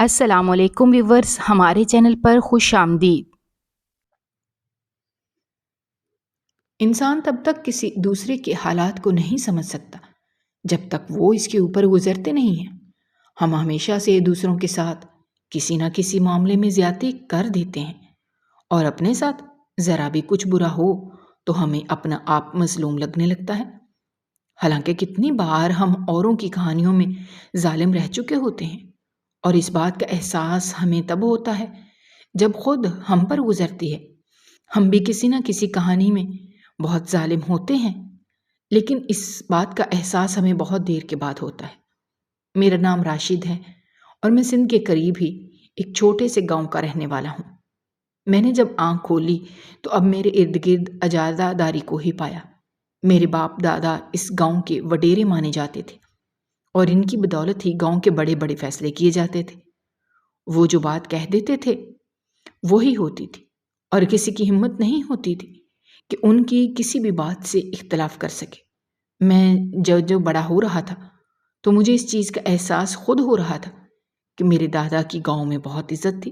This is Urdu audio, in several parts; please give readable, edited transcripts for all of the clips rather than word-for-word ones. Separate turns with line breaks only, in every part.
السلام علیکم ویورز، ہمارے چینل پر خوش آمدید۔
انسان تب تک کسی دوسرے کے حالات کو نہیں سمجھ سکتا جب تک وہ اس کے اوپر گزرتے نہیں ہیں۔ ہم ہمیشہ سے دوسروں کے ساتھ کسی نہ کسی معاملے میں زیادتی کر دیتے ہیں، اور اپنے ساتھ ذرا بھی کچھ برا ہو تو ہمیں اپنا آپ مظلوم لگنے لگتا ہے۔ حالانکہ کتنی بار ہم اوروں کی کہانیوں میں ظالم رہ چکے ہوتے ہیں، اور اس بات کا احساس ہمیں تب ہوتا ہے جب خود ہم پر گزرتی ہے۔ ہم بھی کسی نہ کسی کہانی میں بہت ظالم ہوتے ہیں، لیکن اس بات کا احساس ہمیں بہت دیر کے بعد ہوتا ہے۔ میرا نام راشد ہے، اور میں سندھ کے قریب ہی ایک چھوٹے سے گاؤں کا رہنے والا ہوں۔ میں نے جب آنکھ کھولی تو اب میرے ارد گرد اجادہ داری کو ہی پایا۔ میرے باپ دادا اس گاؤں کے وڈیرے مانے جاتے تھے، اور ان کی بدولت ہی گاؤں کے بڑے بڑے فیصلے کیے جاتے تھے۔ وہ جو بات کہہ دیتے تھے وہی ہوتی تھی، اور کسی کی ہمت نہیں ہوتی تھی کہ ان کی کسی بھی بات سے اختلاف کر سکے۔ میں جو بڑا ہو رہا تھا تو مجھے اس چیز کا احساس خود ہو رہا تھا کہ میرے دادا کی گاؤں میں بہت عزت تھی،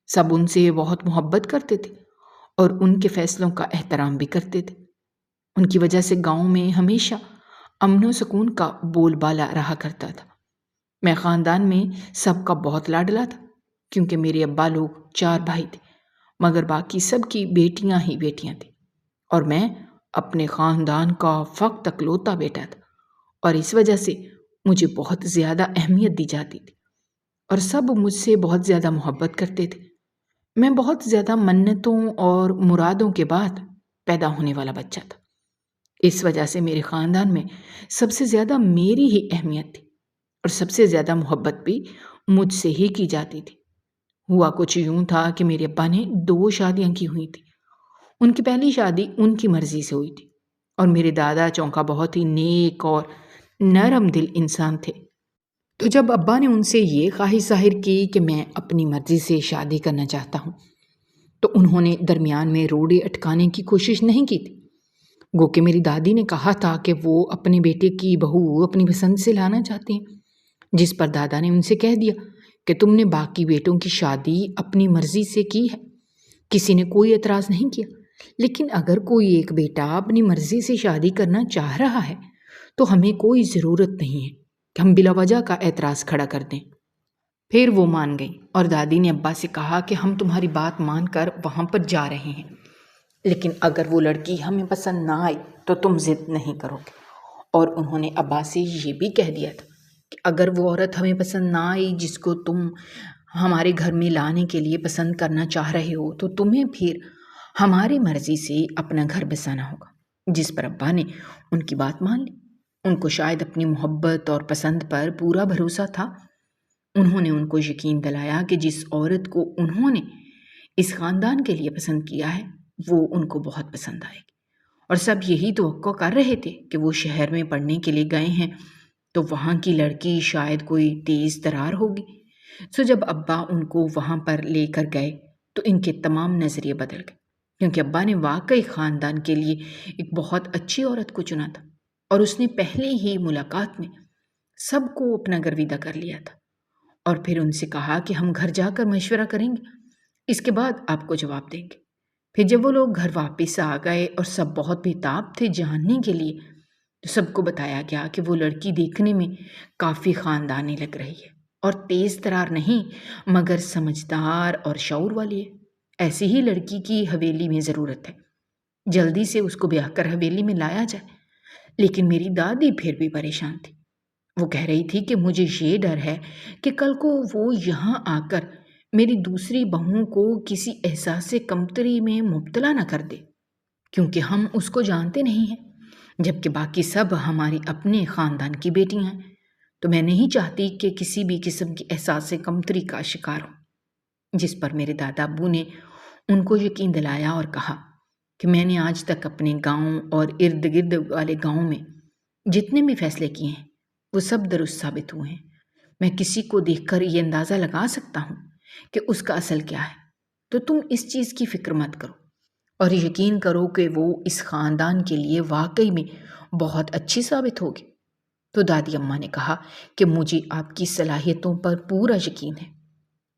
سب ان سے بہت محبت کرتے تھے اور ان کے فیصلوں کا احترام بھی کرتے تھے۔ ان کی وجہ سے گاؤں میں ہمیشہ امن و سکون کا بول بالا رہا کرتا تھا۔ میں خاندان میں سب کا بہت لاڈلا تھا، کیونکہ میرے ابا لوگ 4 بھائی تھے، مگر باقی سب کی بیٹیاں ہی بیٹیاں تھیں، اور میں اپنے خاندان کا فقط اکلوتا بیٹا تھا، اور اس وجہ سے مجھے بہت زیادہ اہمیت دی جاتی تھی، اور سب مجھ سے بہت زیادہ محبت کرتے تھے۔ میں بہت زیادہ منتوں اور مرادوں کے بعد پیدا ہونے والا بچہ تھا۔ اس وجہ سے میرے خاندان میں سب سے زیادہ میری ہی اہمیت تھی، اور سب سے زیادہ محبت بھی مجھ سے ہی کی جاتی تھی۔ ہوا کچھ یوں تھا کہ میرے ابا نے 2 شادیاں کی ہوئی تھی۔ ان کی پہلی شادی ان کی مرضی سے ہوئی تھی، اور میرے دادا چونکہ بہت ہی نیک اور نرم دل انسان تھے۔ تو جب ابا نے ان سے یہ خواہش ظاہر کی کہ میں اپنی مرضی سے شادی کرنا چاہتا ہوں، تو انہوں نے درمیان میں روڑے اٹکانے کی کوشش نہیں کی تھی۔ گو کہ میری دادی نے کہا تھا کہ وہ اپنے بیٹے کی بہو اپنی پسند سے لانا چاہتے ہیں، جس پر دادا نے ان سے کہہ دیا کہ تم نے باقی بیٹوں کی شادی اپنی مرضی سے کی ہے۔ کسی نے کوئی اعتراض نہیں کیا، لیکن اگر کوئی ایک بیٹا اپنی مرضی سے شادی کرنا چاہ رہا ہے تو ہمیں کوئی ضرورت نہیں ہے کہ ہم بلا وجہ کا اعتراض کھڑا کر دیں۔ پھر وہ مان گئی، اور دادی نے ابا سے کہا کہ ہم تمہاری بات مان کر وہاں پر جا رہے ہیں، لیکن اگر وہ لڑکی ہمیں پسند نہ آئی تو تم ضد نہیں کرو گے۔ اور انہوں نے ابا سے یہ بھی کہہ دیا تھا کہ اگر وہ عورت ہمیں پسند نہ آئی جس کو تم ہمارے گھر میں لانے کے لیے پسند کرنا چاہ رہے ہو، تو تمہیں پھر ہماری مرضی سے اپنا گھر بسانا ہوگا۔ جس پر ابا نے ان کی بات مان لی۔ ان کو شاید اپنی محبت اور پسند پر پورا بھروسہ تھا۔ انہوں نے ان کو یقین دلایا کہ جس عورت کو انہوں نے اس خاندان کے لیے پسند کیا ہے وہ ان کو بہت پسند آئے گی، اور سب یہی توقع کر رہے تھے کہ وہ شہر میں پڑھنے کے لیے گئے ہیں تو وہاں کی لڑکی شاید کوئی تیز ترار ہوگی۔ سو جب ابا ان کو وہاں پر لے کر گئے تو ان کے تمام نظریے بدل گئے، کیونکہ ابا نے واقعی خاندان کے لیے ایک بہت اچھی عورت کو چنا تھا، اور اس نے پہلے ہی ملاقات میں سب کو اپنا گرویدہ کر لیا تھا۔ اور پھر ان سے کہا کہ ہم گھر جا کر مشورہ کریں گے، اس کے بعد آپ کو جواب دیں گے۔ پھر جب وہ لوگ گھر واپس آ گئے اور سب بہت بےتاب تھے جاننے کے لیے، تو سب کو بتایا گیا کہ وہ لڑکی دیکھنے میں کافی خاندانی لگ رہی ہے، اور تیز ترار نہیں مگر سمجھدار اور شعور والی ہے۔ ایسی ہی لڑکی کی حویلی میں ضرورت ہے، جلدی سے اس کو بیاہ کر حویلی میں لایا جائے۔ لیکن میری دادی پھر بھی پریشان تھی۔ وہ کہہ رہی تھی کہ مجھے یہ ڈر ہے کہ کل کو وہ یہاں آ کر میری دوسری بہوؤں کو کسی احساس کمتری میں مبتلا نہ کر دے، کیونکہ ہم اس کو جانتے نہیں ہیں، جبکہ باقی سب ہماری اپنے خاندان کی بیٹیاں ہیں۔ تو میں نہیں چاہتی کہ کسی بھی قسم کی احساس کمتری کا شکار ہوں۔ جس پر میرے دادا ابو نے ان کو یقین دلایا اور کہا کہ میں نے آج تک اپنے گاؤں اور ارد گرد والے گاؤں میں جتنے بھی فیصلے کیے ہیں وہ سب درست ثابت ہوئے ہیں۔ میں کسی کو دیکھ کر یہ اندازہ لگا سکتا ہوں کہ اس کا اصل کیا ہے، تو تم اس چیز کی فکر مت کرو، اور یقین کرو کہ وہ اس خاندان کے لیے واقعی میں بہت اچھی ثابت ہوگی۔ تو دادی اماں نے کہا کہ مجھے آپ کی صلاحیتوں پر پورا یقین ہے،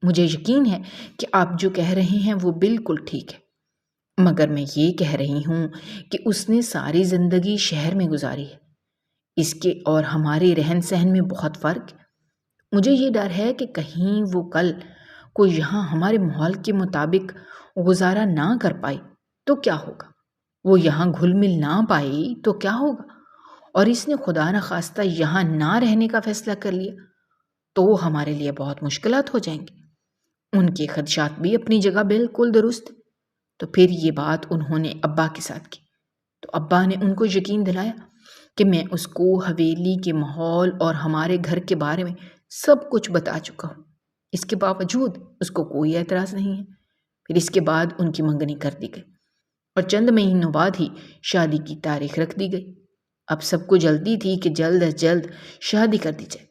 مجھے یقین ہے کہ آپ جو کہہ رہے ہیں وہ بالکل ٹھیک ہے، مگر میں یہ کہہ رہی ہوں کہ اس نے ساری زندگی شہر میں گزاری ہے، اس کے اور ہمارے رہن سہن میں بہت فرق ہے۔ مجھے یہ ڈر ہے کہ کہیں وہ کل کو یہاں ہمارے ماحول کے مطابق گزارا نہ کر پائی تو کیا ہوگا، وہ یہاں گھل مل نہ پائی تو کیا ہوگا، اور اس نے خدا نخواستہ یہاں نہ رہنے کا فیصلہ کر لیا تو ہمارے لیے بہت مشکلات ہو جائیں گی۔ ان کے خدشات بھی اپنی جگہ بالکل درست ہیں۔ تو پھر یہ بات انہوں نے ابا کے ساتھ کی تو ابا نے ان کو یقین دلایا کہ میں اس کو حویلی کے ماحول اور ہمارے گھر کے بارے میں سب کچھ بتا چکا ہوں، اس کے باوجود اس کو کوئی اعتراض نہیں ہے۔ پھر اس کے بعد ان کی منگنی کر دی گئی اور چند مہینوں بعد ہی شادی کی تاریخ رکھ دی گئی۔ اب سب کو جلدی تھی کہ جلد از جلد شادی کر دی جائے،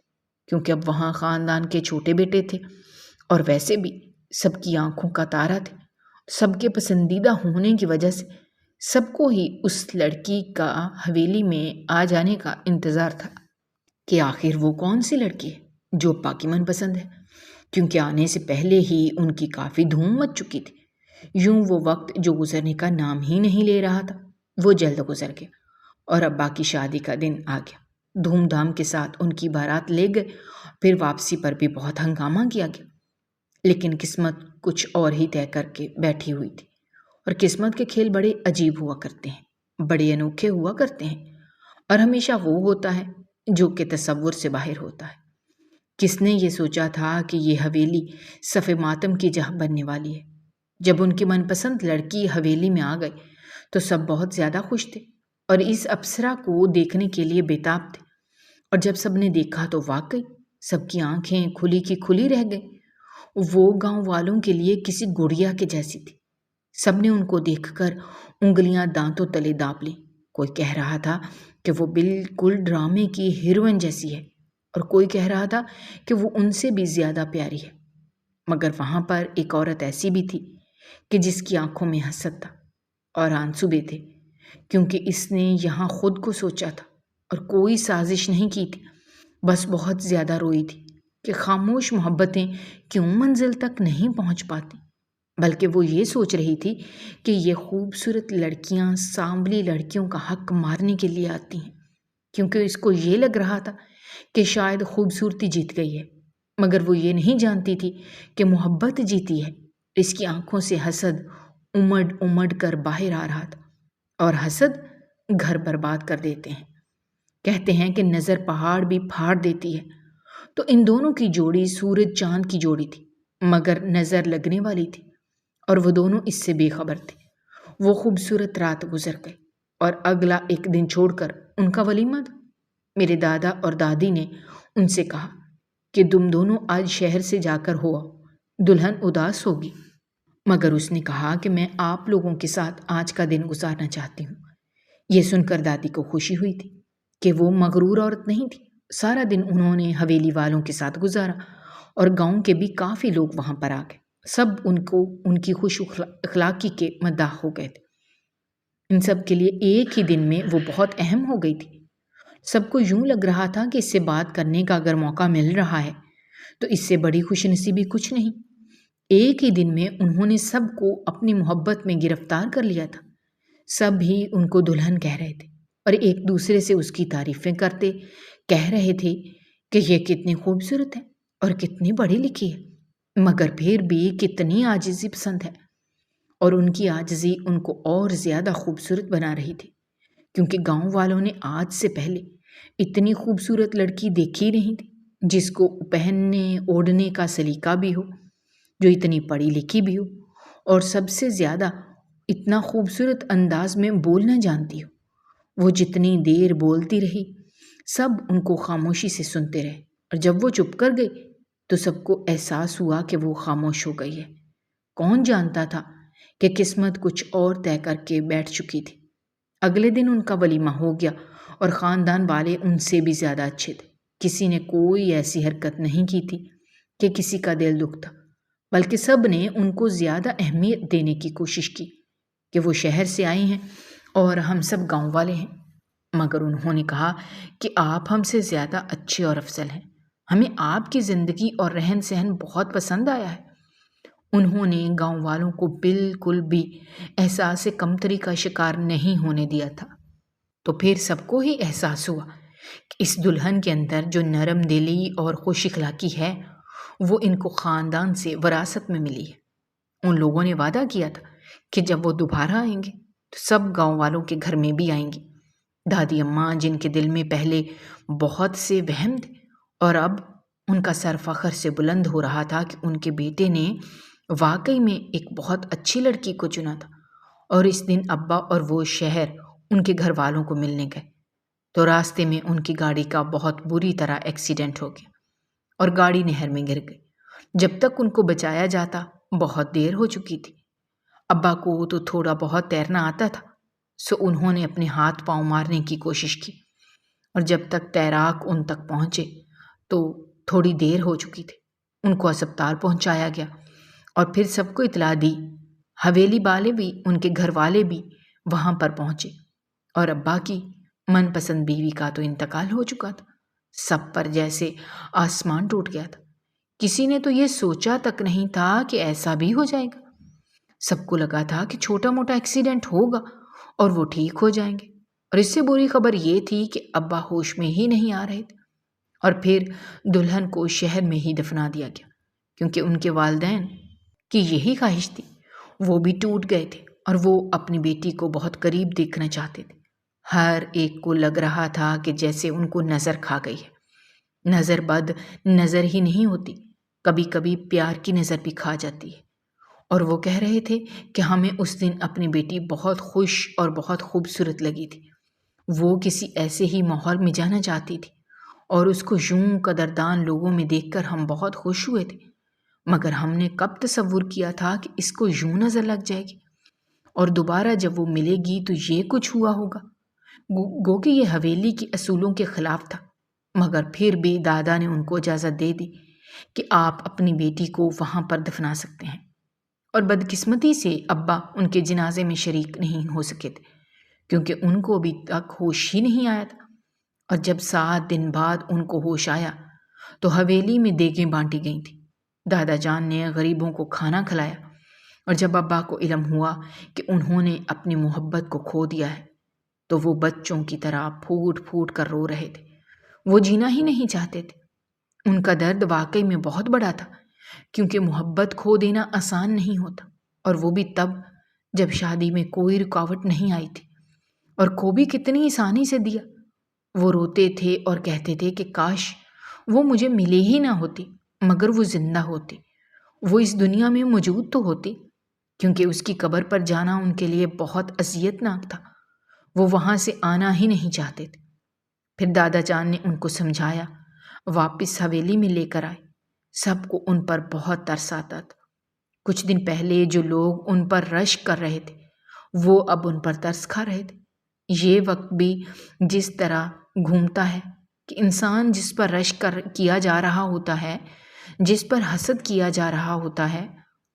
کیونکہ اب وہاں خاندان کے چھوٹے بیٹے تھے اور ویسے بھی سب کی آنکھوں کا تارا تھے۔ سب کے پسندیدہ ہونے کی وجہ سے سب کو ہی اس لڑکی کا حویلی میں آ جانے کا انتظار تھا کہ آخر وہ کون سی لڑکی ہے جو ابا کی من پسند ہے، کیونکہ آنے سے پہلے ہی ان کی کافی دھوم مچ چکی تھی۔ یوں وہ وقت جو گزرنے کا نام ہی نہیں لے رہا تھا وہ جلد گزر گیا اور ابا کی شادی کا دن آ گیا۔ دھوم دھام کے ساتھ ان کی بارات لے گئے، پھر واپسی پر بھی بہت ہنگامہ کیا گیا، لیکن قسمت کچھ اور ہی طے کر کے بیٹھی ہوئی تھی، اور قسمت کے کھیل بڑے عجیب ہوا کرتے ہیں، بڑے انوکھے ہوا کرتے ہیں، اور ہمیشہ وہ ہوتا ہے جو کہ تصور سے باہر ہوتا ہے۔ کس نے یہ سوچا تھا کہ یہ حویلی صف ماتم کی جگہ بننے والی ہے؟ جب ان کی من پسند لڑکی حویلی میں آ گئی تو سب بہت زیادہ خوش تھے اور اس اپسرا کو دیکھنے کے لیے بے تاب تھے، اور جب سب نے دیکھا تو واقعی سب کی آنکھیں کھلی کی کھلی رہ گئیں۔ وہ گاؤں والوں کے لیے کسی گڑیا کے جیسی تھی۔ سب نے ان کو دیکھ کر انگلیاں دانتوں تلے داب لیں۔ کوئی کہہ رہا تھا کہ وہ بالکل ڈرامے کی ہیروئن جیسی ہے، اور کوئی کہہ رہا تھا کہ وہ ان سے بھی زیادہ پیاری ہے۔ مگر وہاں پر ایک عورت ایسی بھی تھی کہ جس کی آنکھوں میں حسد تھا اور آنسو بھی تھے، کیونکہ اس نے یہاں خود کو سوچا تھا اور کوئی سازش نہیں کی تھی، بس بہت زیادہ روئی تھی کہ خاموش محبتیں کیوں منزل تک نہیں پہنچ پاتی، بلکہ وہ یہ سوچ رہی تھی کہ یہ خوبصورت لڑکیاں سانولی لڑکیوں کا حق مارنے کے لیے آتی ہیں، کیونکہ اس کو یہ لگ رہا تھا کہ شاید خوبصورتی جیت گئی ہے، مگر وہ یہ نہیں جانتی تھی کہ محبت جیتی ہے۔ اس کی آنکھوں سے حسد امڑ امڑ کر باہر آ رہا تھا، اور حسد گھر برباد کر دیتے ہیں۔ کہتے ہیں کہ نظر پہاڑ بھی پھاڑ دیتی ہے، تو ان دونوں کی جوڑی سورج چاند کی جوڑی تھی، مگر نظر لگنے والی تھی، اور وہ دونوں اس سے بے خبر تھے۔ وہ خوبصورت رات گزر گئی اور اگلا ایک دن چھوڑ کر ان کا ولیمہ تھا۔ میرے دادا اور دادی نے ان سے کہا کہ تم دونوں آج شہر سے جا کر ہو آؤ، دلہن اداس ہوگی، مگر اس نے کہا کہ میں آپ لوگوں کے ساتھ آج کا دن گزارنا چاہتی ہوں۔ یہ سن کر دادی کو خوشی ہوئی تھی کہ وہ مغرور عورت نہیں تھی۔ سارا دن انہوں نے حویلی والوں کے ساتھ گزارا اور گاؤں کے بھی کافی لوگ وہاں پر آ گئے۔ سب ان کی خوش اخلاقی کے مداح ہو گئے تھے۔ ان سب کے لیے ایک ہی دن میں وہ بہت اہم ہو گئی تھی۔ سب کو یوں لگ رہا تھا کہ اس سے بات کرنے کا اگر موقع مل رہا ہے تو اس سے بڑی خوش نصیبی کچھ نہیں۔ ایک ہی دن میں انہوں نے سب کو اپنی محبت میں گرفتار کر لیا تھا۔ سب ہی ان کو دلہن کہہ رہے تھے اور ایک دوسرے سے اس کی تعریفیں کرتے کہہ رہے تھے کہ یہ کتنی خوبصورت ہے اور کتنی پڑھی لکھی ہے، مگر پھر بھی کتنی عاجزی پسند ہے، اور ان کی عاجزی ان کو اور زیادہ خوبصورت بنا رہی تھی، کیونکہ گاؤں والوں نے آج سے پہلے اتنی خوبصورت لڑکی دیکھی نہیں تھی جس کو پہننے اوڑھنے کا سلیقہ بھی ہو، جو اتنی پڑھی لکھی بھی ہو، اور سب سے زیادہ اتنا خوبصورت انداز میں بولنا جانتی ہو۔ وہ جتنی دیر بولتی رہی سب ان کو خاموشی سے سنتے رہے، اور جب وہ چپ کر گئی تو سب کو احساس ہوا کہ وہ خاموش ہو گئی ہے۔ کون جانتا تھا کہ قسمت کچھ اور طے کر کے بیٹھ چکی تھی۔ اگلے دن ان کا ولیمہ ہو گیا اور خاندان والے ان سے بھی زیادہ اچھے تھے۔ کسی نے کوئی ایسی حرکت نہیں کی تھی کہ کسی کا دل دکھتا، بلکہ سب نے ان کو زیادہ اہمیت دینے کی کوشش کی کہ وہ شہر سے آئی ہیں اور ہم سب گاؤں والے ہیں، مگر انہوں نے کہا کہ آپ ہم سے زیادہ اچھے اور افضل ہیں، ہمیں آپ کی زندگی اور رہن سہن بہت پسند آیا ہے۔ انہوں نے گاؤں والوں کو بالکل بھی احساس کمتری کا شکار نہیں ہونے دیا تھا۔ تو پھر سب کو ہی احساس ہوا کہ اس دلہن کے اندر جو نرم دلی اور خوش اخلاقی ہے وہ ان کو خاندان سے وراثت میں ملی ہے۔ ان لوگوں نے وعدہ کیا تھا کہ جب وہ دوبارہ آئیں گے تو سب گاؤں والوں کے گھر میں بھی آئیں گی۔ دادی اماں جن کے دل میں پہلے بہت سے وہم تھے اور اب ان کا سر فخر سے بلند ہو رہا تھا کہ ان کے بیٹے نے واقعی میں ایک بہت اچھی لڑکی کو چنا تھا۔ اور اس دن ابا اور وہ شہر ان کے گھر والوں کو ملنے گئے تو راستے میں ان کی گاڑی کا بہت بری طرح ایکسیڈنٹ ہو گیا اور گاڑی نہر میں گر گئی۔ جب تک ان کو بچایا جاتا بہت دیر ہو چکی تھی۔ ابا کو تو تھوڑا بہت تیرنا آتا تھا، سو انہوں نے اپنے ہاتھ پاؤں مارنے کی کوشش کی، اور جب تک تیراک ان تک پہنچے تو تھوڑی دیر ہو چکی تھی۔ ان کو اسپتال پہنچایا گیا اور پھر سب کو اطلاع دی۔ حویلی والے بھی، ان کے گھر والے بھی وہاں پر پہنچے اور ابا کی من پسند بیوی کا تو انتقال ہو چکا تھا۔ سب پر جیسے آسمان ٹوٹ گیا تھا۔ کسی نے تو یہ سوچا تک نہیں تھا کہ ایسا بھی ہو جائے گا۔ سب کو لگا تھا کہ چھوٹا موٹا ایکسیڈنٹ ہوگا اور وہ ٹھیک ہو جائیں گے، اور اس سے بری خبر یہ تھی کہ ابا ہوش میں ہی نہیں آ رہے تھے۔ اور پھر دلہن کو شہر میں ہی دفنا دیا گیا، کیونکہ ان کے والدین کی یہی خواہش تھی۔ وہ بھی ٹوٹ گئے تھے اور وہ اپنی بیٹی کو بہت قریب دیکھنا چاہتے تھے۔ ہر ایک کو لگ رہا تھا کہ جیسے ان کو نظر کھا گئی ہے۔ نظر بد نظر ہی نہیں ہوتی، کبھی کبھی پیار کی نظر بھی کھا جاتی ہے۔ اور وہ کہہ رہے تھے کہ ہمیں اس دن اپنی بیٹی بہت خوش اور بہت خوبصورت لگی تھی۔ وہ کسی ایسے ہی ماحول میں جانا چاہتی تھی اور اس کو یوں قدردان لوگوں میں دیکھ کر ہم بہت خوش ہوئے تھے، مگر ہم نے کب تصور کیا تھا کہ اس کو یوں نظر لگ جائے گی اور دوبارہ جب وہ ملے گی تو یہ کچھ ہوا ہوگا۔ گو کہ یہ حویلی کی اصولوں کے خلاف تھا، مگر پھر بھی دادا نے ان کو اجازت دے دی کہ آپ اپنی بیٹی کو وہاں پر دفنا سکتے ہیں۔ اور بدقسمتی سے ابا ان کے جنازے میں شریک نہیں ہو سکے تھے، کیونکہ ان کو ابھی تک ہوش ہی نہیں آیا تھا۔ اور جب 7 دن بعد ان کو ہوش آیا تو حویلی میں دیگیں بانٹی گئی تھیں۔ دادا جان نے غریبوں کو کھانا کھلایا، اور جب ابا کو علم ہوا کہ انہوں نے اپنی محبت کو کھو دیا ہے تو وہ بچوں کی طرح پھوٹ پھوٹ کر رو رہے تھے۔ وہ جینا ہی نہیں چاہتے تھے۔ ان کا درد واقعی میں بہت بڑا تھا، کیونکہ محبت کھو دینا آسان نہیں ہوتا، اور وہ بھی تب جب شادی میں کوئی رکاوٹ نہیں آئی تھی، اور کھو بھی کتنی آسانی سے دیا۔ وہ روتے تھے اور کہتے تھے کہ کاش وہ مجھے ملے ہی نہ ہوتی، مگر وہ زندہ ہوتی، وہ اس دنیا میں موجود تو ہوتی، کیونکہ اس کی قبر پر جانا ان کے لیے بہت اذیت ناک تھا۔ وہ وہاں سے آنا ہی نہیں چاہتے تھے۔ پھر دادا جان نے ان کو سمجھایا، واپس حویلی میں لے کر آئے۔ سب کو ان پر بہت ترس آتا تھا۔ کچھ دن پہلے جو لوگ ان پر رشک کر رہے تھے وہ اب ان پر ترس کھا رہے تھے۔ یہ وقت بھی جس طرح گھومتا ہے کہ انسان جس پر رشک کیا جا رہا ہوتا ہے، جس پر حسد کیا جا رہا ہوتا ہے،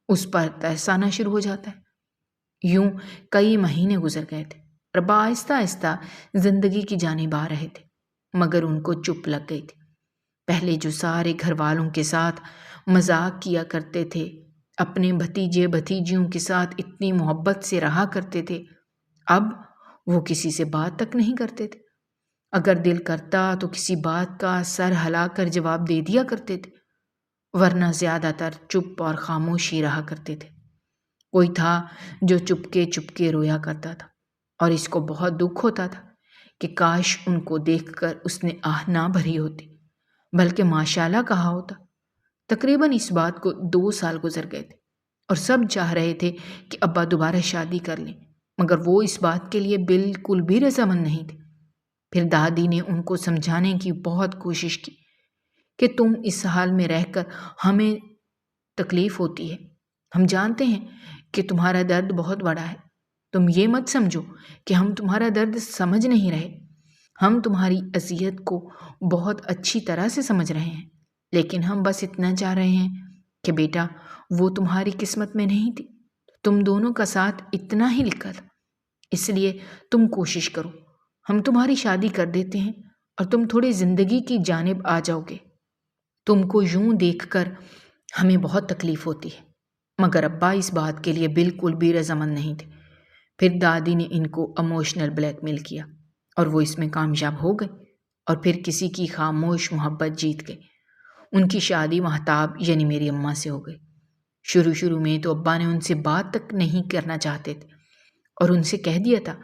اس پر ترس آنا شروع ہو جاتا ہے۔ یوں کئی مہینے گزر گئے تھے اور آہستہ آہستہ زندگی کی جانب آ رہے تھے، مگر ان کو چپ لگ گئی تھی۔ پہلے جو سارے گھر والوں کے ساتھ مذاق کیا کرتے تھے، اپنے بھتیجے بھتیجیوں کے ساتھ اتنی محبت سے رہا کرتے تھے، اب وہ کسی سے بات تک نہیں کرتے تھے۔ اگر دل کرتا تو کسی بات کا سر ہلا کر جواب دے دیا کرتے تھے، ورنہ زیادہ تر چپ اور خاموش ہی رہا کرتے تھے۔ کوئی تھا جو چپکے رویا کرتا تھا، اور اس کو بہت دکھ ہوتا تھا کہ کاش ان کو دیکھ کر اس نے آہ نہ بھری ہوتی، بلکہ ماشاءاللہ کہا ہوتا۔ تقریباً اس بات کو 2 سال گزر گئے تھے، اور سب چاہ رہے تھے کہ ابا دوبارہ شادی کر لیں، مگر وہ اس بات کے لیے بالکل بھی رضامند نہیں تھے۔ پھر دادی نے ان کو سمجھانے کی بہت کوشش کی کہ تم اس حال میں رہ کر ہمیں تکلیف ہوتی ہے، ہم جانتے ہیں کہ تمہارا درد بہت بڑا ہے، تم یہ مت سمجھو کہ ہم تمہارا درد سمجھ نہیں رہے، ہم تمہاری اذیت کو بہت اچھی طرح سے سمجھ رہے ہیں، لیکن ہم بس اتنا چاہ رہے ہیں کہ بیٹا وہ تمہاری قسمت میں نہیں تھی، تم دونوں کا ساتھ اتنا ہی لکھا تھا، اس لیے تم کوشش کرو، ہم تمہاری شادی کر دیتے ہیں اور تم تھوڑی زندگی کی جانب آ جاؤ گے۔ تم کو یوں دیکھ کر ہمیں بہت تکلیف ہوتی ہے۔ مگر ابا اس بات کے لیے بالکل بھی رضامند نہیں تھے۔ پھر دادی نے ان کو ایموشنل بلیک میل کیا اور وہ اس میں کامیاب ہو گئے اور پھر کسی کی خاموش محبت جیت گئے۔ ان کی شادی مہتاب یعنی میری اماں سے ہو گئی۔ شروع میں تو ابا نے ان سے بات تک نہیں کرنا چاہتے تھے اور ان سے کہہ دیا تھا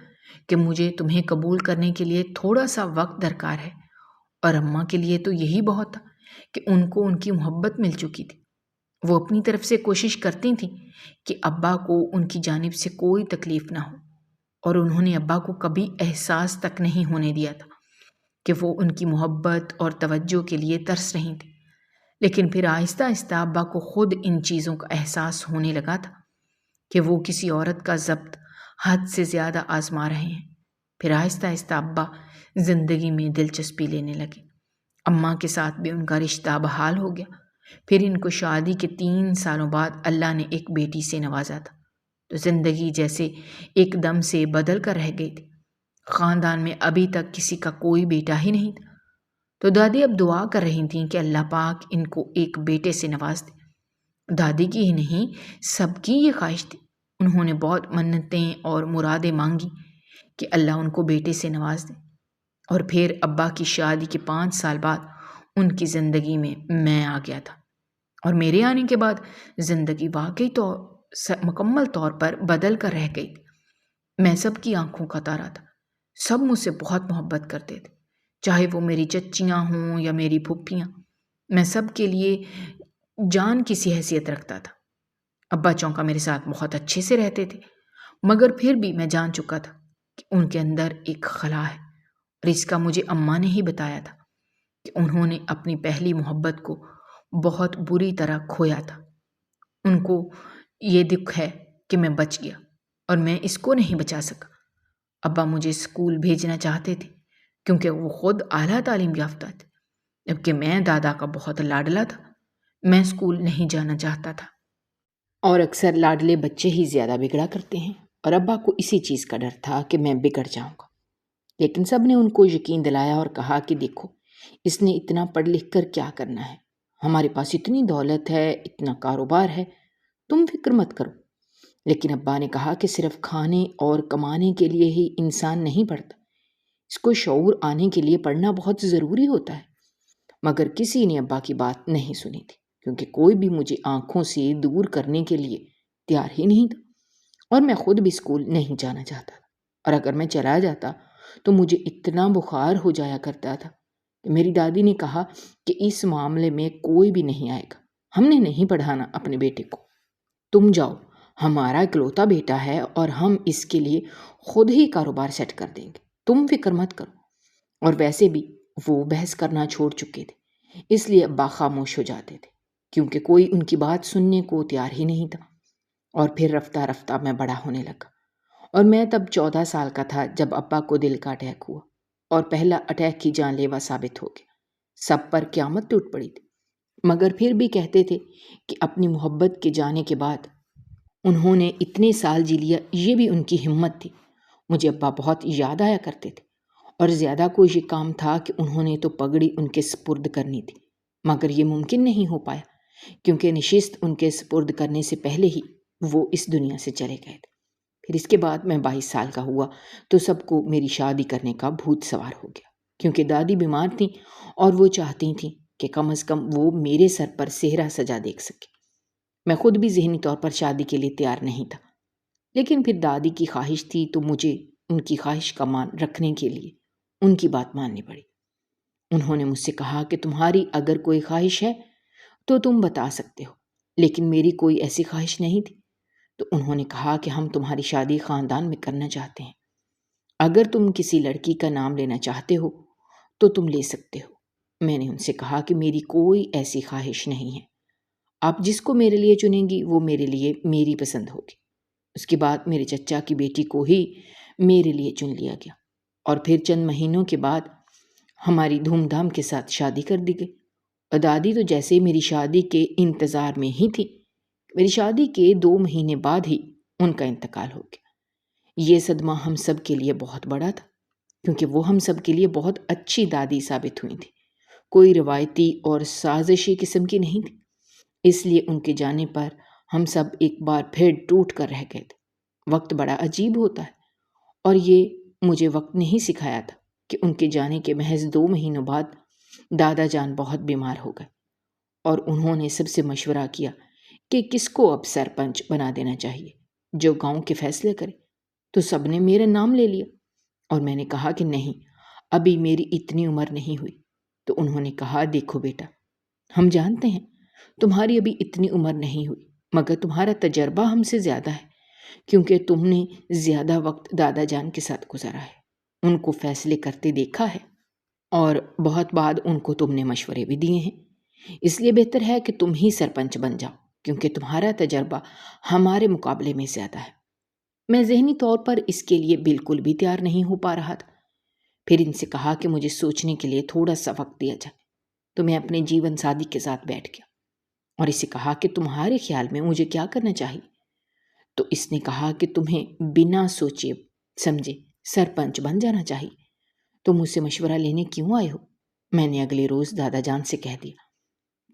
کہ مجھے تمہیں قبول کرنے کے لیے تھوڑا سا وقت درکار ہے، اور اماں کے لیے تو یہی بہت تھا کہ ان کو ان کی محبت مل چکی تھی۔ وہ اپنی طرف سے کوشش کرتی تھیں کہ ابا کو ان کی جانب سے کوئی تکلیف نہ ہو، اور انہوں نے ابا کو کبھی احساس تک نہیں ہونے دیا تھا کہ وہ ان کی محبت اور توجہ کے لیے ترس رہی تھی۔ لیکن پھر آہستہ آہستہ ابا کو خود ان چیزوں کا احساس ہونے لگا تھا کہ وہ کسی عورت کا ضبط حد سے زیادہ آزما رہے ہیں۔ پھر آہستہ آہستہ ابا زندگی میں دلچسپی لینے لگے۔ اماں کے ساتھ بھی ان کا رشتہ بحال ہو گیا۔ پھر ان کو شادی کے 3 سالوں بعد اللہ نے ایک بیٹی سے نوازا تھا، تو زندگی جیسے ایک دم سے بدل کر رہ گئی تھی۔ خاندان میں ابھی تک کسی کا کوئی بیٹا ہی نہیں تھا، تو دادی اب دعا کر رہی تھیں کہ اللہ پاک ان کو ایک بیٹے سے نواز دے۔ دادی کی ہی نہیں، سب کی یہ خواہش تھی۔ انہوں نے بہت منتیں اور مرادیں مانگی کہ اللہ ان کو بیٹے سے نواز دے۔ اور پھر ابا کی شادی کے 5 سال بعد ان کی زندگی میں آ گیا تھا، اور میرے آنے کے بعد زندگی واقعی مکمل طور پر بدل کر رہ گئی تھی۔ میں سب کی آنکھوں کا تارا تھا۔ سب مجھ سے بہت محبت کرتے تھے، چاہے وہ میری چچیاں ہوں یا میری پھپھیاں۔ میں سب کے لیے جان کی سی حیثیت رکھتا تھا۔ ابا چونکا میرے ساتھ بہت اچھے سے رہتے تھے، مگر پھر بھی میں جان چکا تھا کہ ان کے اندر ایک خلا ہے، اور اس کا مجھے اماں نے ہی بتایا تھا کہ انہوں نے اپنی پہلی محبت کو بہت بری طرح کھویا تھا۔ ان کو یہ دکھ ہے کہ میں بچ گیا اور میں اس کو نہیں بچا سکا۔ ابا مجھے اسکول بھیجنا چاہتے تھے کیونکہ وہ خود اعلیٰ تعلیم یافتہ تھے، جبکہ میں دادا کا بہت لاڈلا تھا۔ میں اسکول نہیں جانا چاہتا تھا، اور اکثر لاڈلے بچے ہی زیادہ بگڑا کرتے ہیں، اور ابا کو اسی چیز کا ڈر تھا کہ میں بگڑ جاؤں گا۔ لیکن سب نے ان کو یقین دلایا اور کہا کہ دیکھو، اس نے اتنا پڑھ لکھ کر کیا کرنا ہے، ہمارے پاس اتنی دولت ہے، اتنا کاروبار ہے، تم فکر مت کرو۔ لیکن ابا نے کہا کہ صرف کھانے اور کمانے کے لیے ہی انسان نہیں پڑھتا، اس کو شعور آنے کے لیے پڑھنا بہت ضروری ہوتا ہے۔ مگر کسی نے ابا کی بات نہیں سنی تھی، کیونکہ کوئی بھی مجھے آنکھوں سے دور کرنے کے لیے تیار ہی نہیں تھا، اور میں خود بھی اسکول نہیں جانا چاہتا تھا۔ اور اگر میں چلا جاتا تو مجھے اتنا بخار ہو جایا کرتا تھا کہ میری دادی نے کہا کہ اس معاملے میں کوئی بھی نہیں آئے گا، ہم نے نہیں پڑھانا اپنے بیٹے کو، تم جاؤ، ہمارا اکلوتا بیٹا ہے اور ہم اس کے لیے خود ہی کاروبار سیٹ کر دیں گے، تم فکر مت کرو۔ اور ویسے بھی وہ بحث کرنا چھوڑ چکے تھے، اس لیے ابا خاموش ہو جاتے تھے، کیونکہ کوئی ان کی بات سننے کو تیار ہی نہیں تھا۔ اور پھر رفتہ رفتہ میں بڑا ہونے لگا، اور میں تب 14 سال کا تھا جب ابا کو دل کا اٹیک ہوا، اور پہلا اٹیک ہی جان لیوا ثابت ہو گیا۔ سب پر قیامت ٹوٹ پڑی تھی، مگر پھر بھی کہتے تھے کہ اپنی محبت کے جانے کے بعد انہوں نے اتنے سال جی لیا، یہ بھی ان کی ہمت تھی۔ مجھے ابا بہت یاد آیا کرتے تھے، اور زیادہ کوئی یہ کام تھا کہ انہوں نے تو پگڑی ان کے سپرد کرنی تھی، مگر یہ ممکن نہیں ہو پایا کیونکہ نشست ان کے سپرد کرنے سے پہلے ہی وہ اس دنیا سے چلے گئے تھے۔ پھر اس کے بعد میں 22 سال کا ہوا تو سب کو میری شادی کرنے کا بھوت سوار ہو گیا، کیونکہ دادی بیمار تھیں اور وہ چاہتی تھیں کہ کم از کم وہ میرے سر پر سہرا سجا دیکھ سکے۔ میں خود بھی ذہنی طور پر شادی کے لیے تیار نہیں تھا، لیکن پھر دادی کی خواہش تھی تو مجھے ان کی خواہش کا مان رکھنے کے لیے ان کی بات ماننی پڑی۔ انہوں نے مجھ سے کہا کہ تمہاری اگر کوئی خواہش ہے تو تم بتا سکتے ہو، لیکن میری کوئی ایسی خواہش نہیں تھی۔ تو انہوں نے کہا کہ ہم تمہاری شادی خاندان میں کرنا چاہتے ہیں، اگر تم کسی لڑکی کا نام لینا چاہتے ہو تو تم لے سکتے ہو۔ میں نے ان سے کہا کہ میری کوئی ایسی خواہش نہیں ہے، آپ جس کو میرے لیے چنیں گی وہ میرے لیے میری پسند ہوگی۔ اس کے بعد میرے چچا کی بیٹی کو ہی میرے لیے چن لیا گیا، اور پھر چند مہینوں کے بعد ہماری دھوم دھام کے ساتھ شادی کر دی گئی۔ اور دادی تو جیسے میری شادی کے انتظار میں ہی تھی، میری شادی کے 2 مہینے بعد ہی ان کا انتقال ہو گیا۔ یہ صدمہ ہم سب کے لیے بہت بڑا تھا، کیونکہ وہ ہم سب کے لیے بہت اچھی دادی ثابت ہوئی تھی۔ کوئی روایتی اور سازشی قسم کی نہیں تھی۔ اس لیے ان کے جانے پر ہم سب ایک بار پھر ٹوٹ کر رہ گئے تھے۔ وقت بڑا عجیب ہوتا ہے، اور یہ مجھے وقت نہیں سکھایا تھا کہ ان کے جانے کے محض 2 مہینوں بعد دادا جان بہت بیمار ہو گئے، اور انہوں نے سب سے مشورہ کیا کہ کس کو اب سرپنچ بنا دینا چاہیے جو گاؤں کے فیصلے کرے۔ تو سب نے میرا نام لے لیا، اور میں نے کہا کہ نہیں، ابھی میری اتنی عمر نہیں ہوئی۔ تو انہوں نے کہا، دیکھو بیٹا، ہم جانتے ہیں تمہاری ابھی اتنی عمر نہیں ہوئی، مگر تمہارا تجربہ ہم سے زیادہ ہے، کیونکہ تم نے زیادہ وقت دادا جان کے ساتھ گزارا ہے، ان کو فیصلے کرتے دیکھا ہے، اور بہت بعد ان کو تم نے مشورے بھی دیے ہیں۔ اس لیے بہتر ہے کہ تم ہی سرپنچ بن جاؤ، کیونکہ تمہارا تجربہ ہمارے مقابلے میں زیادہ ہے۔ میں ذہنی طور پر اس کے لیے بالکل بھی تیار نہیں ہو پا رہا تھا۔ پھر ان سے کہا کہ مجھے سوچنے کے لیے تھوڑا سا وقت دیا جائے، تو میں اپنے جیون ساتھی کے ساتھ بیٹھ گیا اور اسے کہا کہ تمہارے خیال میں مجھے کیا کرنا چاہیے؟ تو اس نے کہا کہ تمہیں بنا سوچے سمجھے سرپنچ بن جانا چاہیے۔ تم مجھ سے مشورہ لینے کیوں آئے ہو؟ میں نے اگلے روز دادا جان سے کہہ دیا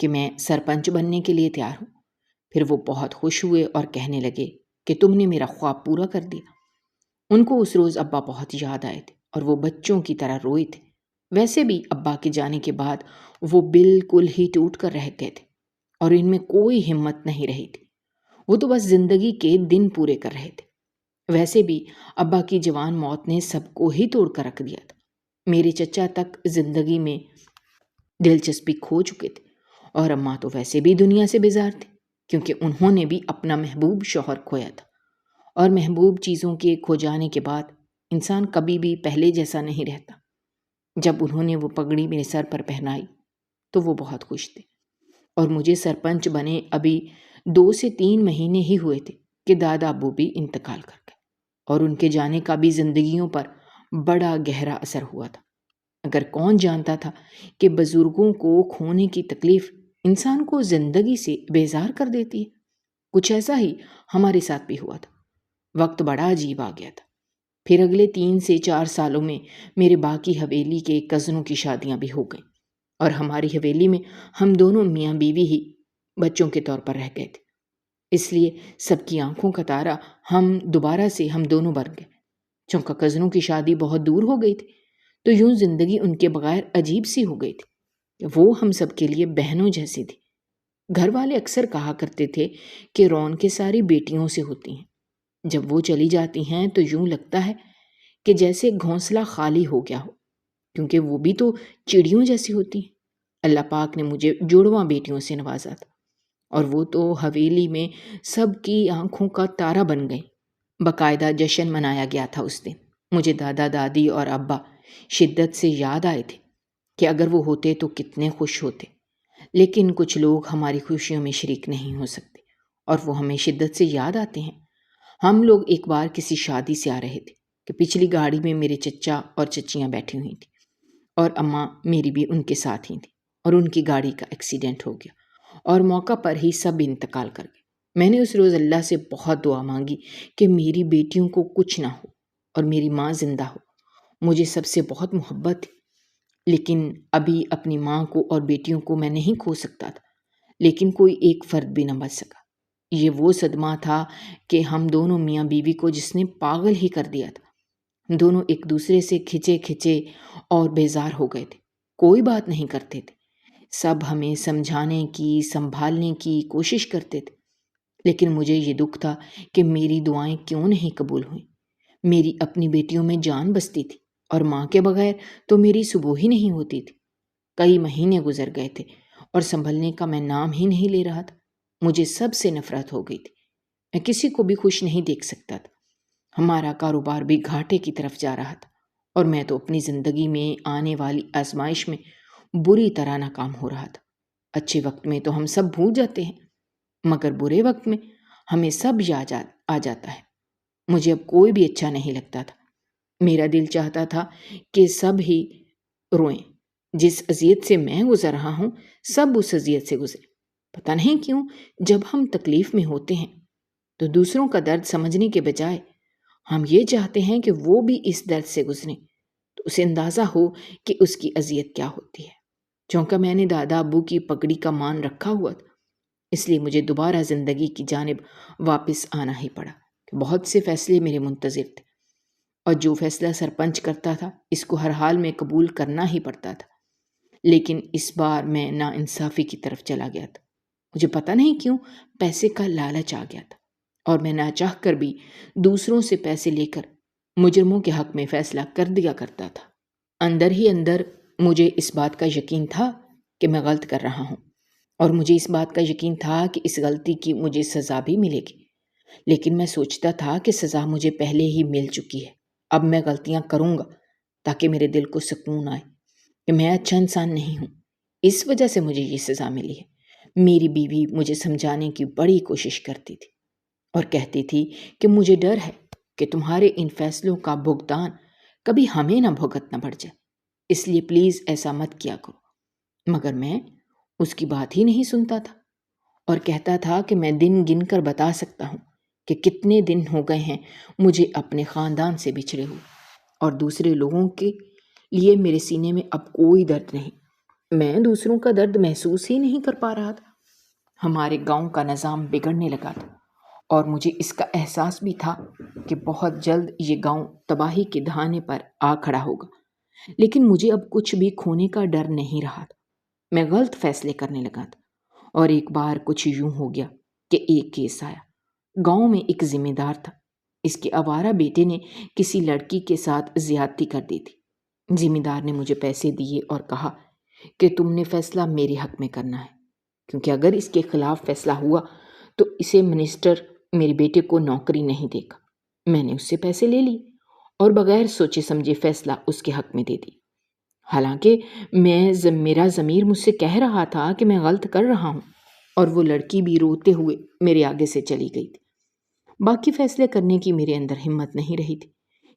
کہ میں سرپنچ بننے کے لیے تیار ہوں۔ پھر وہ بہت خوش ہوئے اور کہنے لگے کہ تم نے میرا خواب پورا کر دیا۔ ان کو اس روز ابا بہت یاد آئے تھے، اور وہ بچوں کی طرح روئے تھے۔ ویسے بھی ابا کے جانے کے بعد وہ بالکل ہی ٹوٹ کر رہ گئے تھے، اور ان میں کوئی ہمت نہیں رہی تھی۔ وہ تو بس زندگی کے دن پورے کر رہے تھے۔ ویسے بھی ابا کی جوان موت نے سب کو ہی توڑ کر رکھ دیا تھا۔ میرے چچا تک زندگی میں دلچسپی کھو چکے تھے، اور اماں تو ویسے بھی دنیا سے بیزار تھی، کیونکہ انہوں نے بھی اپنا محبوب شوہر کھویا تھا، اور محبوب چیزوں کے کھو جانے کے بعد انسان کبھی بھی پہلے جیسا نہیں رہتا۔ جب انہوں نے وہ پگڑی میرے سر پر پہنائی تو وہ بہت خوش تھے، اور مجھے سرپنچ بنے ابھی 2 سے 3 مہینے ہی ہوئے تھے کہ دادا ابو بھی انتقال کر گئے، اور ان کے جانے کا بھی زندگیوں پر بڑا گہرا اثر ہوا تھا۔ اگر کون جانتا تھا کہ بزرگوں کو کھونے کی تکلیف انسان کو زندگی سے بیزار کر دیتی ہے۔ کچھ ایسا ہی ہمارے ساتھ بھی ہوا تھا۔ وقت بڑا عجیب آ گیا تھا۔ پھر اگلے 3 سے 4 سالوں میں میرے باقی حویلی کے کزنوں کی شادیاں بھی ہو گئیں، اور ہماری حویلی میں ہم دونوں میاں بیوی ہی بچوں کے طور پر رہ گئے تھے۔ اس لیے سب کی آنکھوں کا تارا دوبارہ سے ہم دونوں بن گئے۔ چونکہ کزنوں کی شادی بہت دور ہو گئی تھی، تو یوں زندگی ان کے بغیر عجیب سی ہو گئی تھی۔ وہ ہم سب کے لیے بہنوں جیسی تھی۔ گھر والے اکثر کہا کرتے تھے کہ رونقیں ساری بیٹیوں سے ہوتی ہیں۔ جب وہ چلی جاتی ہیں تو یوں لگتا ہے کہ جیسے گھونسلہ خالی ہو گیا ہو، کیونکہ وہ بھی تو چڑیوں جیسی ہوتی ہیں۔ اللہ پاک نے مجھے جڑواں بیٹیوں سے نوازا تھا، اور وہ تو حویلی میں سب کی آنکھوں کا تارا بن گئی۔ باقاعدہ جشن منایا گیا تھا اس دن۔ مجھے دادا دادی اور ابا شدت سے یاد آئے تھے کہ اگر وہ ہوتے تو کتنے خوش ہوتے، لیکن کچھ لوگ ہماری خوشیوں میں شریک نہیں ہو سکتے، اور وہ ہمیں شدت سے یاد آتے ہیں۔ ہم لوگ ایک بار کسی شادی سے آ رہے تھے کہ پچھلی گاڑی میں میرے چچا اور چچیاں بیٹھی ہوئی تھیں، اور اماں میری بھی ان کے ساتھ ہی تھیں، اور ان کی گاڑی کا ایکسیڈنٹ ہو گیا، اور موقع پر ہی سب انتقال کر گئے۔ میں نے اس روز اللہ سے بہت دعا مانگی کہ میری بیٹیوں کو کچھ نہ ہو اور میری ماں زندہ ہو۔ مجھے سب سے بہت محبت تھی، لیکن ابھی اپنی ماں کو اور بیٹیوں کو میں نہیں کھو سکتا تھا، لیکن کوئی ایک فرد بھی نہ بچ سکا۔ یہ وہ صدمہ تھا کہ ہم دونوں میاں بیوی کو جس نے پاگل ہی کر دیا تھا۔ دونوں ایک دوسرے سے کھچے اور بیزار ہو گئے تھے، کوئی بات نہیں کرتے تھے۔ سب ہمیں سمجھانے کی، سنبھالنے کی کوشش کرتے تھے، لیکن مجھے یہ دکھ تھا کہ میری دعائیں کیوں نہیں قبول ہوئیں۔ میری اپنی بیٹیوں میں جان بستی تھی، اور ماں کے بغیر تو میری صبح ہی نہیں ہوتی تھی۔ کئی مہینے گزر گئے تھے، اور سنبھلنے کا میں نام ہی نہیں لے رہا تھا۔ مجھے سب سے نفرت ہو گئی تھی۔ میں کسی کو بھی خوش نہیں دیکھ سکتا تھا۔ ہمارا کاروبار بھی گھاٹے کی طرف جا رہا تھا، اور میں تو اپنی زندگی میں آنے والی آزمائش میں بری طرح ناکام ہو رہا تھا۔ اچھے وقت میں تو ہم سب بھول جاتے ہیں، مگر برے وقت میں ہمیں سب یاد آ جاتا ہے۔ مجھے اب کوئی بھی اچھا نہیں لگتا تھا۔ میرا دل چاہتا تھا کہ سب ہی روئیں۔ جس اذیت سے میں گزر رہا ہوں، سب اس اذیت سے گزرے۔ پتہ نہیں کیوں جب ہم تکلیف میں ہوتے ہیں تو دوسروں کا درد سمجھنے کے بجائے ہم یہ چاہتے ہیں کہ وہ بھی اس درد سے گزریں، تو اسے اندازہ ہو کہ اس کی اذیت کیا ہوتی ہے۔ چونکہ میں نے دادا ابو کی پگڑی کا مان رکھا ہوا تھا، اس لیے مجھے دوبارہ زندگی کی جانب واپس آنا ہی پڑا۔ بہت سے فیصلے میرے منتظر تھے، اور جو فیصلہ سرپنچ کرتا تھا اس کو ہر حال میں قبول کرنا ہی پڑتا تھا۔ لیکن اس بار میں ناانصافی کی طرف چلا گیا تھا۔ مجھے پتہ نہیں کیوں پیسے کا لالچ آ گیا تھا، اور میں نہ چاہ کر بھی دوسروں سے پیسے لے کر مجرموں کے حق میں فیصلہ کر دیا کرتا تھا۔ اندر ہی اندر مجھے اس بات کا یقین تھا کہ میں غلط کر رہا ہوں، اور مجھے اس بات کا یقین تھا کہ اس غلطی کی مجھے سزا بھی ملے گی۔ لیکن میں سوچتا تھا کہ سزا مجھے پہلے ہی مل چکی ہے، اب میں غلطیاں کروں گا تاکہ میرے دل کو سکون آئے کہ میں اچھا انسان نہیں ہوں، اس وجہ سے مجھے یہ سزا ملی ہے۔ میری بیوی مجھے سمجھانے کی بڑی کوشش کرتی تھی اور کہتی تھی کہ مجھے ڈر ہے کہ تمہارے ان فیصلوں کا بھگتان کبھی ہمیں نہ بھگتنا پڑ جائے، اس لیے پلیز ایسا مت کیا کرو۔ مگر میں اس کی بات ہی نہیں سنتا تھا، اور کہتا تھا کہ میں دن گن کر بتا سکتا ہوں کہ کتنے دن ہو گئے ہیں مجھے اپنے خاندان سے بچھڑے ہوئے، اور دوسرے لوگوں کے لیے میرے سینے میں اب کوئی درد نہیں۔ میں دوسروں کا درد محسوس ہی نہیں کر پا رہا تھا۔ ہمارے گاؤں کا نظام بگڑنے لگا تھا، اور مجھے اس کا احساس بھی تھا کہ بہت جلد یہ گاؤں تباہی کے دہانے پر آ کھڑا ہوگا۔ لیکن مجھے اب کچھ بھی کھونے کا ڈر نہیں رہا تھا۔ میں غلط فیصلے کرنے لگا تھا، اور ایک بار کچھ یوں ہو گیا کہ ایک کیس آیا۔ گاؤں میں ایک ذمہ دار تھا، اس کے آوارہ بیٹے نے کسی لڑکی کے ساتھ زیادتی کر دی تھی۔ ذمہ دار نے مجھے پیسے دیے اور کہا کہ تم نے فیصلہ میرے حق میں کرنا ہے، کیونکہ اگر اس کے خلاف فیصلہ ہوا تو اسے منسٹر میرے بیٹے کو نوکری نہیں دے گا۔ میں نے اس سے پیسے لے لی اور بغیر سوچے سمجھے فیصلہ اس کے حق میں دے دی، حالانکہ میرا ضمیر مجھ سے کہہ رہا تھا کہ میں غلط کر رہا ہوں، اور وہ لڑکی بھی روتے ہوئے میرے آگے سے چلی گئی تھی۔ باقی فیصلے کرنے کی میرے اندر ہمت نہیں رہی تھی،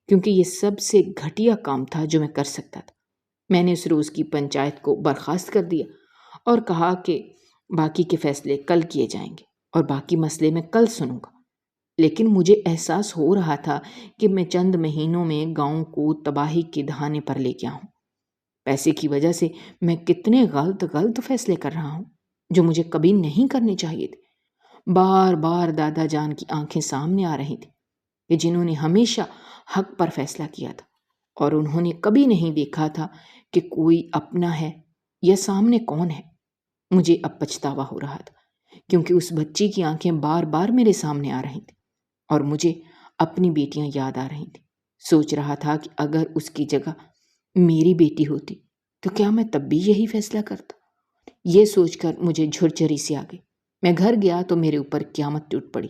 کیونکہ یہ سب سے گھٹیا کام تھا جو میں کر سکتا تھا۔ میں نے اس روز کی پنچایت کو برخاست کر دیا اور کہا کہ باقی کے فیصلے کل کیے جائیں گے، اور باقی مسئلے میں کل سنوں گا۔ لیکن مجھے احساس ہو رہا تھا کہ میں چند مہینوں میں گاؤں کو تباہی کے دہانے پر لے گیا ہوں۔ پیسے کی وجہ سے میں کتنے غلط فیصلے کر رہا ہوں جو مجھے کبھی نہیں کرنے چاہیے تھے۔ بار بار دادا جان کی آنکھیں سامنے آ رہی تھی کہ جنہوں نے ہمیشہ حق پر فیصلہ کیا تھا، اور انہوں نے کبھی نہیں دیکھا تھا کہ کوئی اپنا ہے یا سامنے کون ہے۔ مجھے اب پچھتاوا ہو رہا تھا، کیونکہ اس بچی کی آنکھیں بار بار میرے سامنے آ رہی تھیں، اور مجھے اپنی بیٹیاں یاد آ رہی تھیں۔ سوچ رہا تھا کہ اگر اس کی جگہ میری بیٹی ہوتی تو کیا میں تب بھی یہی فیصلہ کرتا۔ یہ سوچ کر مجھے جھرجھری سی آ گئی۔ میں گھر گیا تو میرے اوپر قیامت ٹوٹ پڑی۔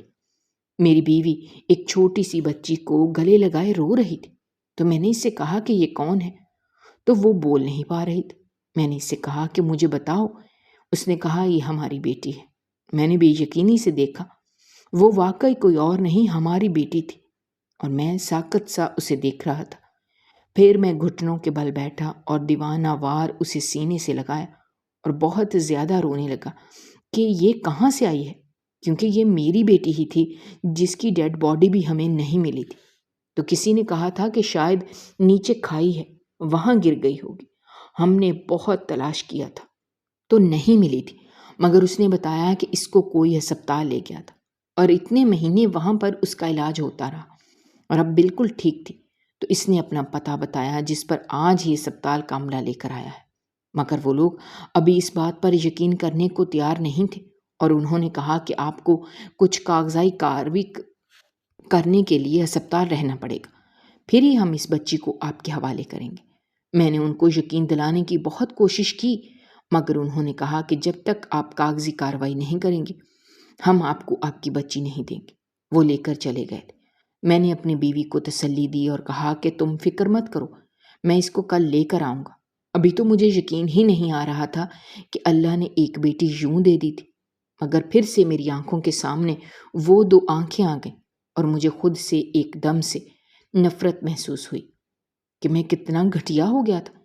میری بیوی ایک چھوٹی سی بچی کو گلے لگائے رو رہی تھی، تو میں نے اس سے کہا کہ یہ کون ہے، تو وہ بول نہیں پا رہی تھی۔ میں نے اس سے کہا کہ مجھے بتاؤ۔ اس نے کہا یہ ہماری بیٹی ہے۔ میں نے بے یقینی سے دیکھا، وہ واقعی کوئی اور نہیں ہماری بیٹی تھی، اور میں ساکت سا اسے دیکھ رہا تھا۔ پھر میں گھٹنوں کے بل بیٹھا اور دیوانہ وار اسے سینے سے لگایا اور بہت زیادہ رونے لگا کہ یہ کہاں سے آئی ہے، کیونکہ یہ میری بیٹی ہی تھی جس کی ڈیڈ باڈی بھی ہمیں نہیں ملی تھی۔ تو کسی نے کہا تھا کہ شاید نیچے کھائی ہے، وہاں گر گئی ہوگی۔ ہم نے بہت تلاش کیا تھا تو نہیں ملی تھی، مگر اس نے بتایا کہ اس کو کوئی ہسپتال لے گیا تھا، اور اتنے مہینے وہاں پر اس کا علاج ہوتا رہا، اور اب بالکل ٹھیک تھی۔ تو اس نے اپنا پتہ بتایا جس پر آج ہی اسپتال کا عملہ لے کر آیا ہے، مگر وہ لوگ ابھی اس بات پر یقین کرنے کو تیار نہیں تھے، اور انہوں نے کہا کہ آپ کو کچھ کاغذائی کارروائی کرنے کے لیے اسپتال رہنا پڑے گا، پھر ہی ہم اس بچی کو آپ کے حوالے کریں گے۔ میں نے ان کو یقین دلانے کی بہت کوشش کی، مگر انہوں نے کہا کہ جب تک آپ کاغذی کارروائی نہیں کریں گے ہم آپ کو آپ کی بچی نہیں دیں گے۔ وہ لے کر چلے گئے۔ میں نے اپنی بیوی کو تسلی دی اور کہا کہ تم فکر مت کرو، میں اس کو کل لے کر آؤں گا۔ ابھی تو مجھے یقین ہی نہیں آ رہا تھا کہ اللہ نے ایک بیٹی یوں دے دی تھی، مگر پھر سے میری آنکھوں کے سامنے وہ دو آنکھیں آ گئیں، اور مجھے خود سے ایک دم سے نفرت محسوس ہوئی کہ میں کتنا گھٹیا ہو گیا تھا۔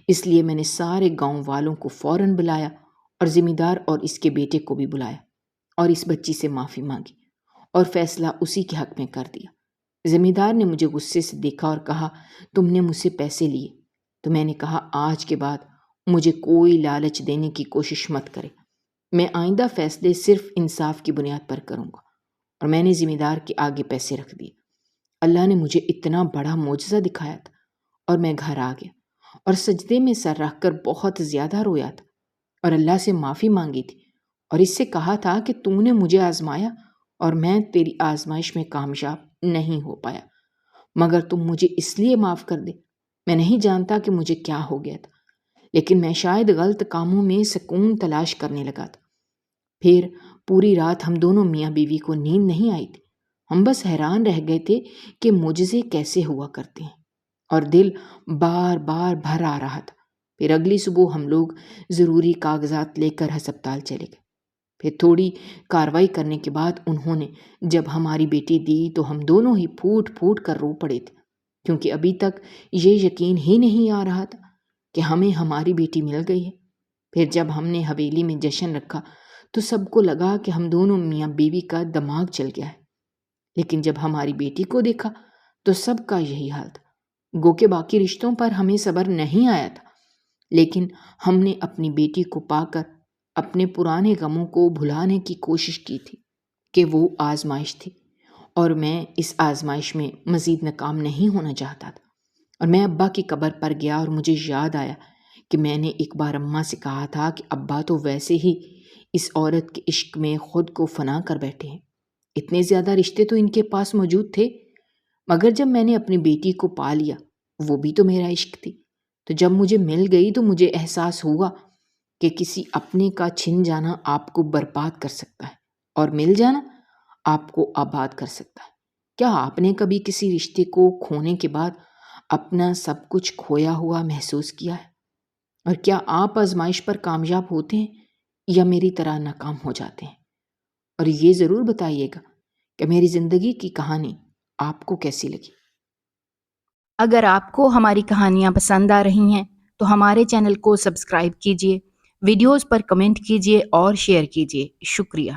اس لیے میں نے سارے گاؤں والوں کو فوراً بلایا، اور ذمہ دار اور اس کے بیٹے کو بھی بلایا، اور اس بچی سے معافی مانگی اور فیصلہ اسی کے حق میں کر دیا۔ ذمہ دار نے مجھے غصے سے دیکھا اور کہا تم نے مجھ سے پیسے لیے؟ تو میں نے کہا آج کے بعد مجھے کوئی لالچ دینے کی کوشش مت کرے۔ میں آئندہ فیصلے صرف انصاف کی بنیاد پر کروں گا۔ اور میں نے ذمہ دار کے آگے پیسے رکھ دیے۔ اللہ نے مجھے اتنا بڑا معجزہ دکھایا تھا اور میں گھر آ گیا اور سجدے میں سر رکھ کر بہت زیادہ رویا تھا اور اللہ سے معافی مانگی تھی اور اس سے کہا تھا کہ تو نے مجھے آزمایا اور میں تیری آزمائش میں کامیاب نہیں ہو پایا، مگر تم مجھے اس لیے معاف کر دے۔ میں نہیں جانتا کہ مجھے کیا ہو گیا تھا، لیکن میں شاید غلط کاموں میں سکون تلاش کرنے لگا تھا۔ پھر پوری رات ہم دونوں میاں بیوی کو نیند نہیں آئی تھی۔ ہم بس حیران رہ گئے تھے کہ معجزے کیسے ہوا کرتے ہیں، اور دل بار بار بھر آ رہا تھا۔ پھر اگلی صبح ہم لوگ ضروری کاغذات لے کر ہسپتال چلے گئے۔ پھر تھوڑی کاروائی کرنے کے بعد انہوں نے جب ہماری بیٹی دی تو ہم دونوں ہی پھوٹ پھوٹ کر رو پڑے تھے، کیونکہ ابھی تک یہ یقین ہی نہیں آ رہا تھا کہ ہمیں ہماری بیٹی مل گئی ہے۔ پھر جب ہم نے حویلی میں جشن رکھا تو سب کو لگا کہ ہم دونوں میاں بیوی کا دماغ چل گیا ہے، لیکن جب ہماری بیٹی کو دیکھا تو سب کا یہی حال تھا۔ گو کہ باقی رشتوں پر ہمیں صبر نہیں آیا تھا، لیکن ہم نے اپنی بیٹی کو پا کر اپنے پرانے غموں کو بھلانے کی کوشش کی تھی کہ وہ آزمائش تھی اور میں اس آزمائش میں مزید ناکام نہیں ہونا چاہتا تھا۔ اور میں ابا کی قبر پر گیا اور مجھے یاد آیا کہ میں نے ایک بار اماں سے کہا تھا کہ ابا تو ویسے ہی اس عورت کے عشق میں خود کو فنا کر بیٹھے ہیں، اتنے زیادہ رشتے تو ان کے پاس موجود تھے، مگر جب میں نے اپنی بیٹی کو پا لیا وہ بھی تو میرا عشق تھی۔ تو جب مجھے مل گئی تو مجھے احساس ہوا کہ کسی اپنے کا چھن جانا آپ کو برباد کر سکتا ہے اور مل جانا آپ کو آباد کر سکتا ہے۔ کیا آپ نے کبھی کسی رشتے کو کھونے کے بعد اپنا سب کچھ کھویا ہوا محسوس کیا ہے؟ اور کیا آپ آزمائش پر کامیاب ہوتے ہیں یا میری طرح ناکام ہو جاتے ہیں؟ اور یہ ضرور بتائیے گا کہ میری زندگی کی کہانی آپ کو کیسی لگی۔
اگر آپ کو ہماری کہانیاں پسند آ رہی ہیں تو ہمارے چینل کو سبسکرائب کیجیے، ویڈیوز پر کمنٹ کیجیے اور شیئر کیجیے۔ شکریہ۔